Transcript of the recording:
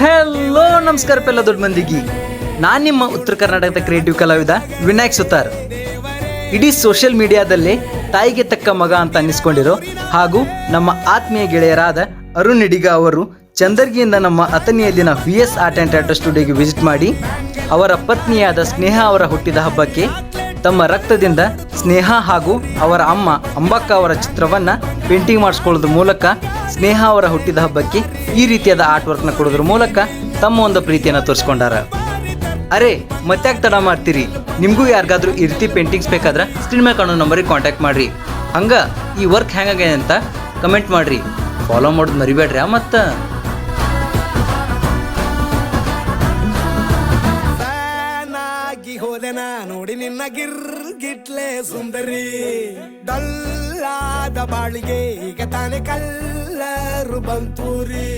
Hello ನಮಸ್ಕಾರ ಎಲ್ಲ ದೊಡ್ಡ ಮಂದಿಗೆ. ನಾನು ನಿಮ್ಮ ಉತ್ತರ ಕರ್ನಾಟಕದ ಕ್ರಿಯೇಟಿವ್ ಕಲಾವಿದ ವಿನಾಯಕ್ ಸುತಾರ್. ಇಡೀ ಸೋಷಿಯಲ್ ಮೀಡಿಯಾದಲ್ಲಿ ತಾಯಿಗೆ ತಕ್ಕ ಮಗ ಅಂತ ಅನ್ನಿಸ್ಕೊಂಡಿರೋ ಹಾಗೂ ನಮ್ಮ ಆತ್ಮೀಯ ಗೆಳೆಯರಾದ ಅರುಣ್ ನಿಡಿಗ ಅವರು ಚಂದರ್ಗಿಯಿಂದ ನಮ್ಮ ಅಥಣಿಯಲ್ಲಿನ VS ಆರ್ಟ್ ಆ್ಯಂಡ್ ಥಿಯೇಟರ್ ಸ್ಟುಡಿಯೋಗೆ ವಿಸಿಟ್ ಮಾಡಿ ಅವರ ಪತ್ನಿಯಾದ ಸ್ನೇಹ ಅವರ ಹುಟ್ಟಿದ ಹಬ್ಬಕ್ಕೆ ತಮ್ಮ ರಕ್ತದಿಂದ ಸ್ನೇಹ ಹಾಗೂ ಅವರ ಅಮ್ಮ ಅಂಬಕ್ಕ ಅವರ ಚಿತ್ರವನ್ನು ಪೇಂಟಿಂಗ್ ಮಾಡಿಸ್ಕೊಳ್ಳೋದ್ರ ಮೂಲಕ ಸ್ನೇಹ ಅವರ ಹುಟ್ಟಿದ ಹಬ್ಬಕ್ಕೆ ಈ ರೀತಿಯಾದ ಆರ್ಟ್ ವರ್ಕ್ನ ಕೊಡೋದ್ರ ಮೂಲಕ ತಮ್ಮ ಒಂದು ಪ್ರೀತಿಯನ್ನು ತೋರಿಸ್ಕೊಂಡಾರ. ಅರೆ ಮತ್ತ್ಯಾಕೆ ತಡ ಮಾಡ್ತೀರಿ? ನಿಮಗೂ ಯಾರಿಗಾದ್ರೂ ಈ ರೀತಿ ಪೇಂಟಿಂಗ್ಸ್ ಬೇಕಾದ್ರೆ ಸ್ಕ್ರೀನ್ ಮೇಲೆ ಕಾಣೋ ನಂಬರಿಗೆ ಕಾಂಟ್ಯಾಕ್ಟ್ ಮಾಡಿರಿ. ಹಂಗೆ ಈ ವರ್ಕ್ ಹೆಂಗಾಗಿದೆ ಅಂತ ಕಮೆಂಟ್ ಮಾಡಿರಿ. ಫಾಲೋ ಮಾಡೋದು ಮರಿಬೇಡ್ರಿ. ಮತ್ತು ಹೋದೆನಾ ನೋಡಿ ನಿನ್ನ ಗಿಟ್ಲೆ ಸುಂದರಿ, ಡಲ್ಲಾದ ಬಾಳಿಗೆ ಈಗ ತಾನೇ ಕಲ್ಲರು ಬಂತೂರಿ.